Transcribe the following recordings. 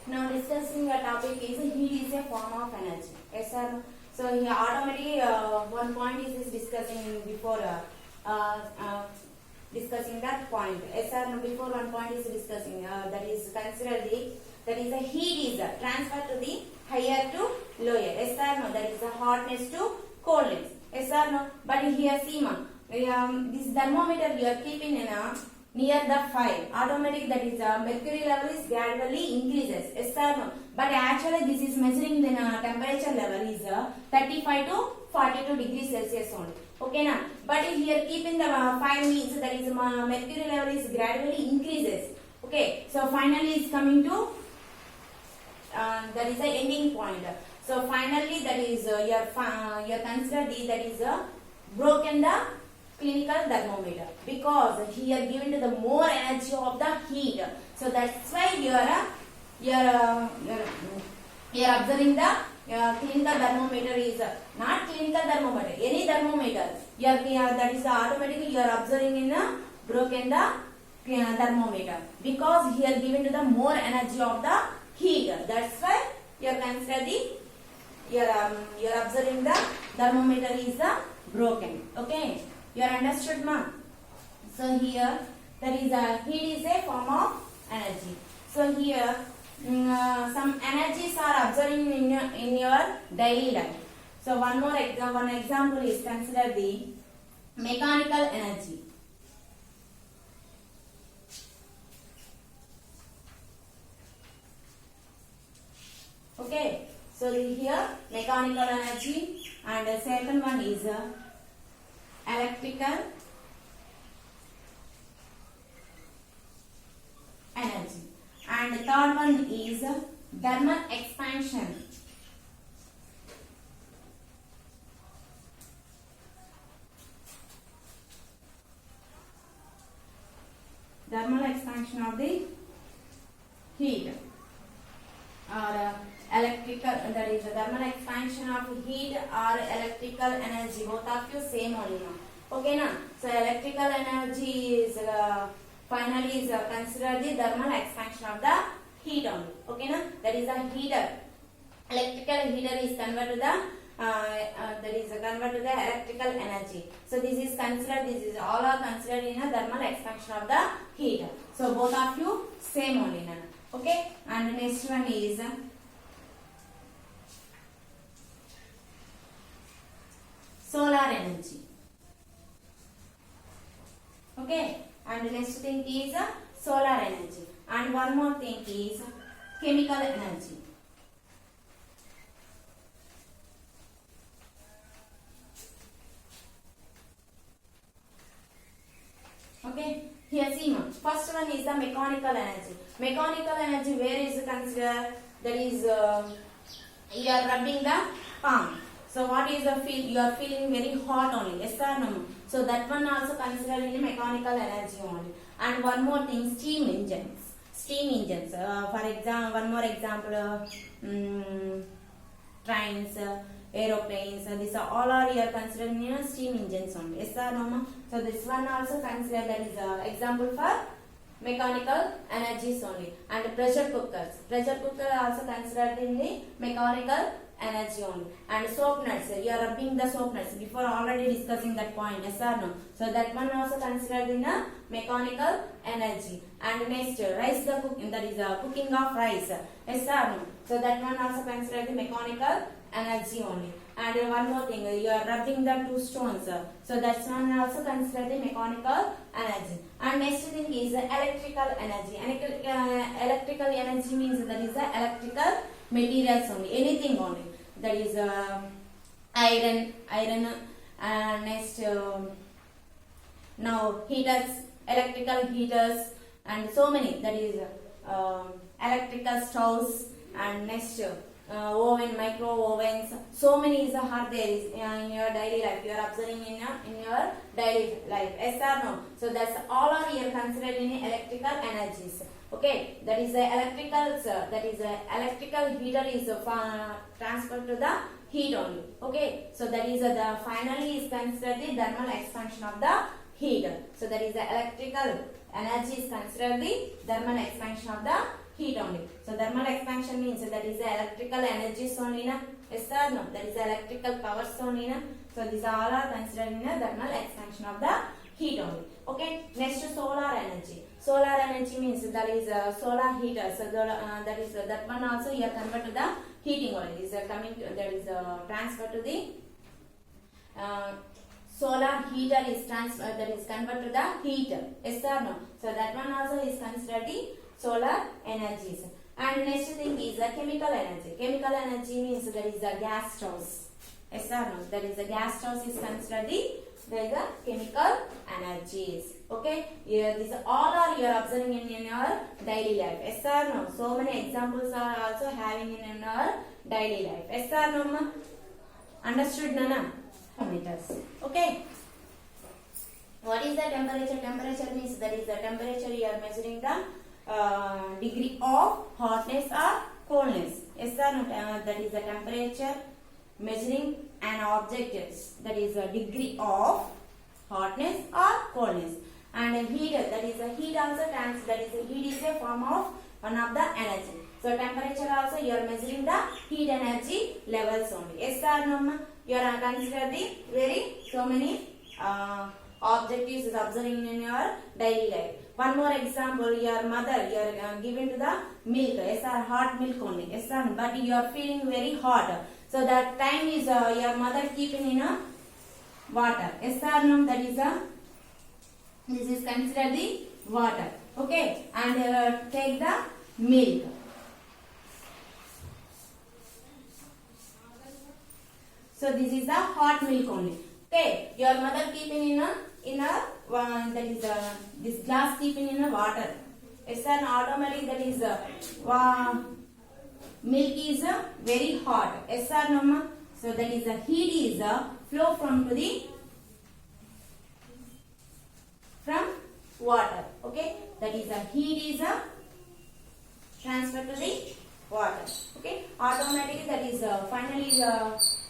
Now discussing the topic is heat is a form of energy. Yes or no? So here automatically one point is discussing before discussing that point. Yes or no? Before one point is discussing that is consider the that is the heat is transfer to the higher to lower. Yes or no? That is the hotness to coldness. Yes or no? But here see ma, this thermometer you are keeping in a near the fire, automatic that is mercury level is gradually increases. Yes or no? But actually this is measuring the temperature level is 35 to 42 degrees Celsius only. Okay na? But here keeping the fire means that is mercury level is gradually increases. Okay, so finally is coming to that is the ending point. So finally that is your consider the that is broken the clinical thermometer because here given to the more energy of the heat. So that's why you are observing the clinical thermometer is not clinical thermometer, any thermometer. That is automatically you are observing in a broken the thermometer because here given to the more energy of the heat. That's why you are consider the you are observing the thermometer is broken. Okay. You are understood, ma? So here that is heat is a form of energy. So here some energies are observing in your daily life. So one example is consider the mechanical energy. Okay. So here mechanical energy and the second one is electrical energy and the third one is thermal expansion. Thermal expansion of the heat or electrical, that is the thermal expansion of heat or electrical energy, both of you same only now. Okay na? So electrical energy is finally is considered the thermal expansion of the heat only. Okay na? That is a heater. Electrical heater is converted to the converted to the electrical energy. So this is considered, this is all are considered in a thermal expansion of the heat. So both of you same only na. Okay, and the next one is solar energy. Okay, and the next thing is solar energy, and one more thing is chemical energy. Okay, here see ma. First one is the mechanical energy. Mechanical energy where is considered? That is you are rubbing the palm. So what is the feel? You are feeling very hot only. Yes or no? So that one also considered in mechanical energy only. And one more thing, steam engines. Steam engines. For example, one more example, trains, aeroplanes. These are all are here considered in steam engines only. Yes or no? So this one also considered that is example for mechanical energies only. And pressure cookers. Pressure cooker also considered in the mechanical energy only. And soap nuts, you are rubbing the soap nuts before already discussing that point. Yes or no? So that one also considered in a mechanical energy. And next, rice the cooking, that is cooking of rice. Yes or no? So that one also considered the mechanical energy only. And one more thing, you are rubbing the two stones. So that's one also considered the mechanical energy. And next thing is electrical energy. Electrical energy means that is the electrical materials only, anything only. That is iron, next now heaters, electrical heaters, and so many. That is electrical stoves, and next oven, micro ovens. So many is are there is in your daily life. You are observing in your daily life. Yes or no? So that's all are here considered in electrical energies. Okay, that is the electrical. That is the electrical heater is transferred to the heat only. Okay, so that is the finally is considered the thermal expansion of the heat. So that is the electrical energy is considered the thermal expansion of the heat only. So thermal expansion means that is the electrical energies only na. Yes or no? That is the electrical powers only na. So these all are considered in a thermal expansion of the heat only. Okay. Next solar energy. Solar energy means that is solar heater. So that is that one also you are convert to the heating only. Is coming to, that is transfer to the solar heater is transfer, that is convert to the heater. Yes or no? So that one also is considered the solar energies. And next thing is the chemical energy. Chemical energy means that is the gas stoves. Yes or no? That is the gas stoves is considered the chemical energies. Okay? Here these all are you are observing in your daily life. Yes or no? So many examples are also having in your daily life. Yes or no, ma? Understood, Nana? Meters. Okay. What is the temperature? Temperature means that is the temperature you are measuring the degree of hotness or coldness. Yes or no? That is the temperature measuring an object. That is a degree of hotness or coldness. And a heat, that is a heat also stands. That is a heat is a form of one of the energy. So temperature also you are measuring the heat energy levels only. Yes or no? You are consider the very so many objectives is observing in your daily life. One more example, your mother, you are given to the milk, yes or hot milk only, yes or, but you are feeling very hot. So that time is your mother keeping in a water, yes or no, that is this is considered the water, okay, and take the milk. So this is the hot milk only. Okay, your mother keeping in a that is this glass keeping in a water. It's an automatic that is milk is very hot. Yes or no, ma? So that is the heat is flow from water. Okay, that is the heat is transfer to the water. Okay, automatically that is finally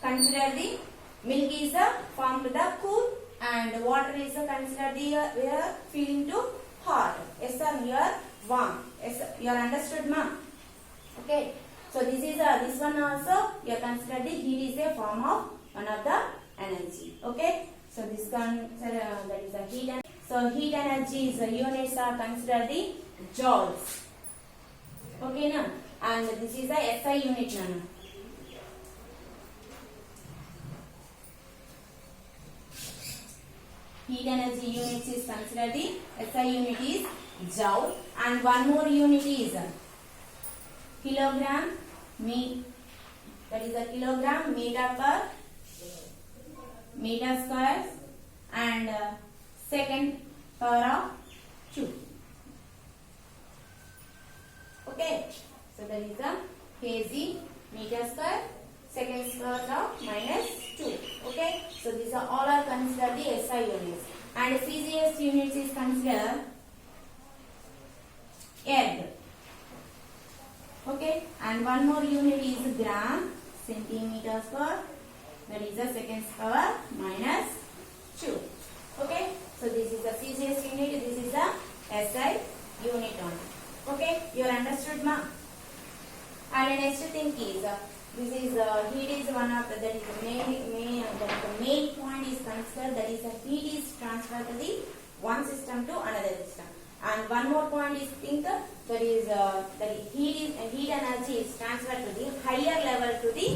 consider the milk is formed the cool and water is considered the we are feeling to hot. Yes sir, you are warm. Yes sir, you are understood, ma? Okay, so this is this one also you are considered the heat is a form of one of the energy. Okay, so this consider that is a heat. So heat energy is units are considered the joules. Okay, na? And this is the SI unit, na. Heat energy units is considered the SI unit is joule, and one more unit is kilogram meter. That is a kilogram meter per meter square and second power of 2. Okay, so that is the kg meter square second square of -2. Okay, so these are all are considered the SI units, and CGS units is considered erg. Okay, and one more unit is gram centimeter square, that is the second power -2. Okay, so this is the CGS unit, this is the SI unit only. Okay, you understood, ma? And the next thing is this is heat is one of the, that is the main point is considered, that is the heat is transferred to the one system to another system. And one more point is think that is that heat energy is transferred to the higher level to the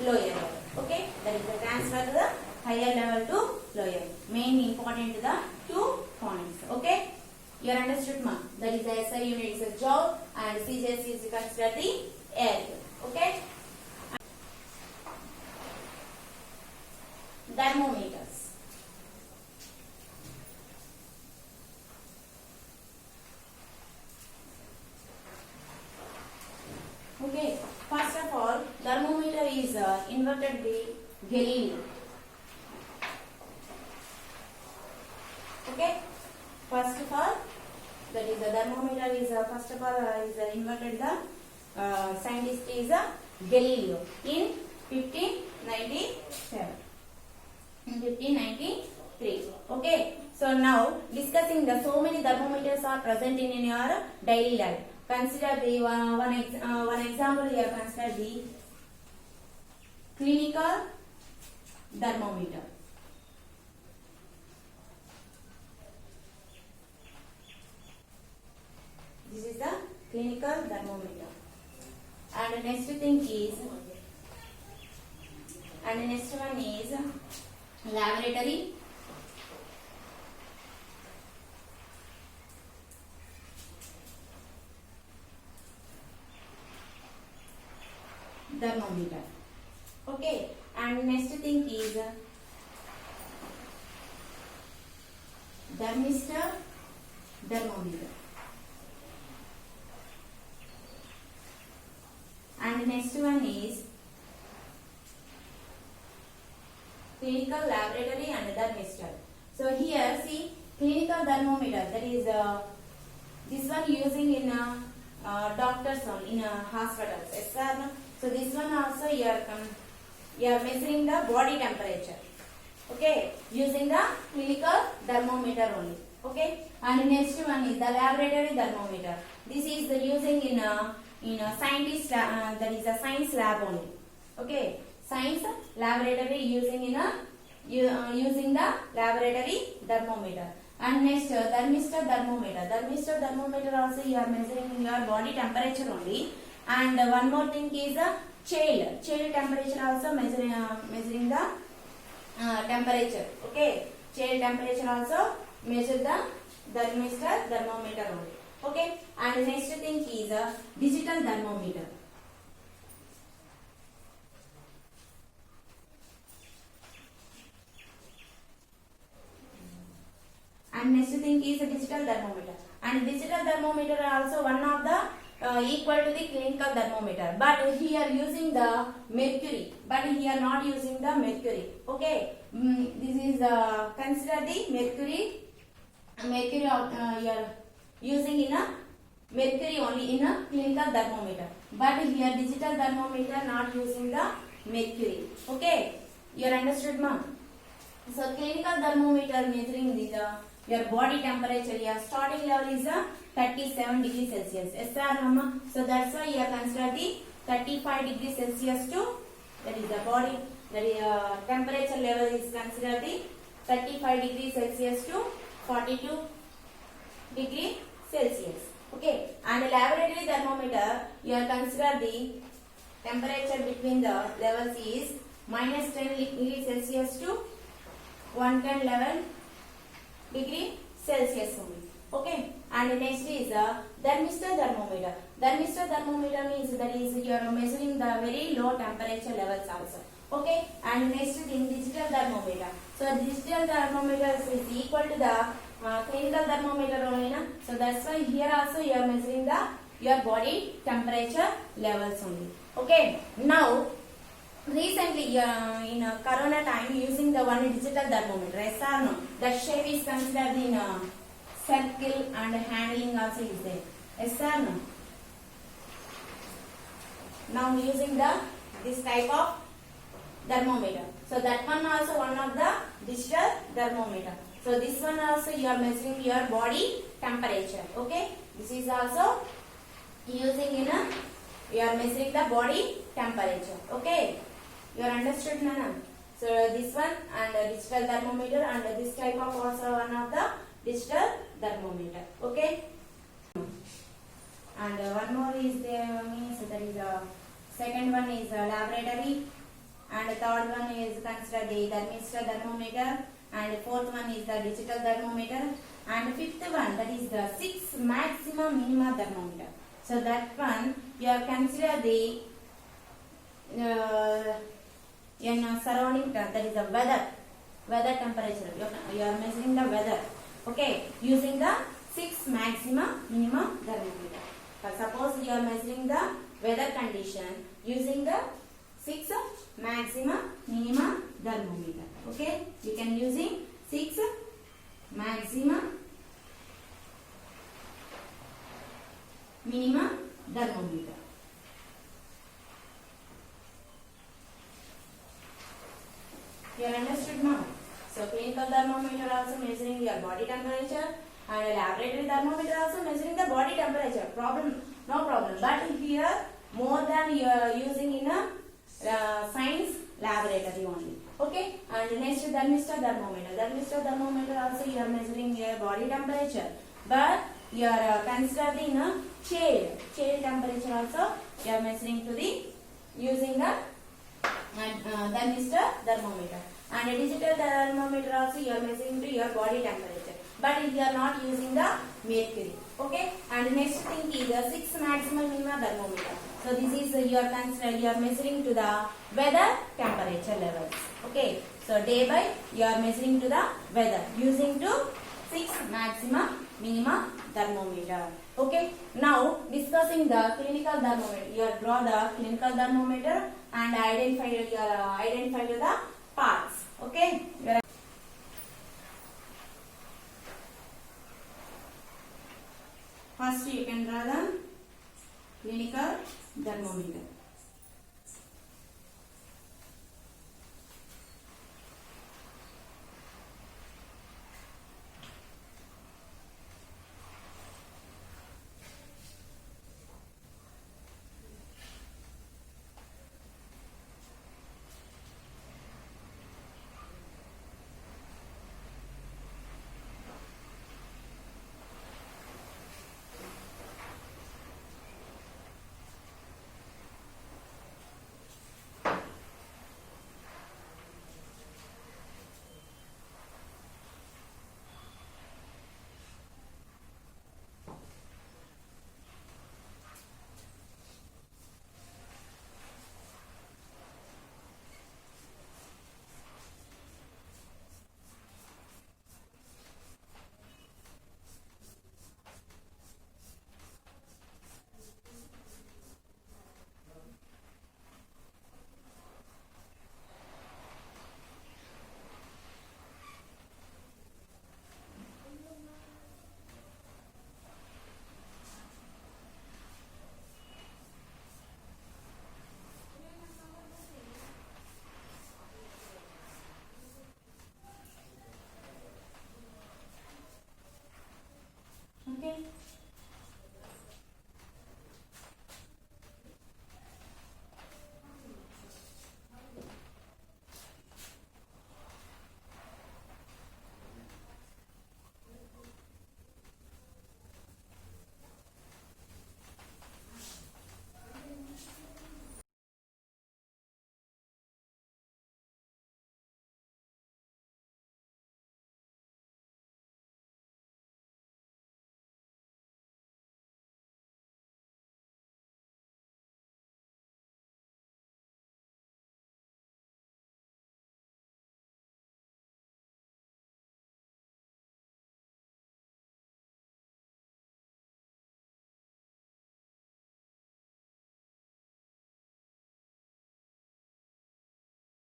lower level. Okay, that is the transfer to the higher level to lower. Main important to the 2 points. Okay, you understood, ma? That is the SI unit is a joule and CGS is considered the erg. Okay. Thermometers. Okay, first of all, thermometer is invented by Galileo. Okay, first of all, that is the thermometer is first of all is invented the scientist is Galileo in 1597. In 1593. Okay, so now discussing the so many thermometers are present in your daily life. consider the one example here. Consider the clinical thermometer. This is the clinical thermometer. And the next thing is, and the next one is laboratory thermometer. Okay, and next thing is thermistor thermometer. And next one is clinical laboratory and thermistor. So here see clinical thermometer, that is this one using in doctors only, in hospitals. Yes, sir? No? So this one also you are measuring the body temperature. Okay, using the clinical thermometer only. Okay, and next one is the laboratory thermometer. This is the using in a scientist that is a science lab only. Okay, science laboratory using in a using the laboratory thermometer. And next thermistor thermometer. Thermistor thermometer also you are measuring your body temperature only. And one more thing is a child temperature also measuring the temperature. Okay, child temperature also measure the thermistor thermometer only. Okay, and next thing is a digital thermometer. And next thing is a digital thermometer. And digital thermometer are also one of the equal to the clinical thermometer, but here using the mercury, but here not using the mercury. Okay, this is consider the mercury you are using in a mercury only in a clinical thermometer, but here digital thermometer not using the mercury. Okay, you understood, ma'am? So clinical thermometer measuring the your body temperature. Your starting level is 37 degrees Celsius. Yes, sir, mama. So that's why you are consider the 35 degrees Celsius to, that is the body, that is temperature level is considered the 35 degrees Celsius to 42 degree Celsius. Okay, and the laboratory thermometer you are consider the temperature between the levels is minus 10 degrees Celsius to 111 degree Celsius only. Okay, and next is thermistor thermometer. Thermistor thermometer means that is you are measuring the very low temperature levels also. Okay, and next thing digital thermometer. So digital thermometer is equal to the clinical thermometer only, na? So that's why here also you are measuring the your body temperature levels only. Okay, now recently in corona time using the one digital thermometer. Yes or no? The shape is considered in circle and handling also is there. Yes or no? Now using this type of thermometer. So that one also one of the digital thermometer. So this one also you are measuring your body temperature. Okay, this is also using in you are measuring the body temperature. Okay, you are understood, Nana? So this one and digital thermometer and this type of also one of the digital thermometer. Okay, and one more is there means that is second one is laboratory, and third one is considered the thermistor thermometer, and fourth one is the digital thermometer, and fifth one that is the 6 maxima minima thermometer. So that one you are consider the in surrounding, that is the weather temperature. You are measuring the weather. Okay, using the 6 maxima minima thermometer. Suppose you are measuring the weather condition using the 6 maxima minima thermometer. Okay, you can using 6 maxima minima thermometer. You understood now? So clinical thermometer also measuring your body temperature, and laboratory thermometer also measuring the body temperature. Problem no problem. But here more than you are using in a science laboratory only. Okay, and next thermistor thermometer. Thermistor thermometer also you are measuring your body temperature, but you are considering a chill temperature also you are measuring to the using the thermistor thermometer. And a digital thermometer also you are measuring to your body temperature, but you are not using the mercury. Okay, and next thing is the 6 maximal minima thermometer. So this is you are measuring to the weather temperature levels. Okay, so day by you are measuring to the weather using to 6 maxima minima thermometer. Okay, now discussing the clinical thermometer. You draw the clinical thermometer and identify the parts. Okay. First you can draw the clinical thermometer.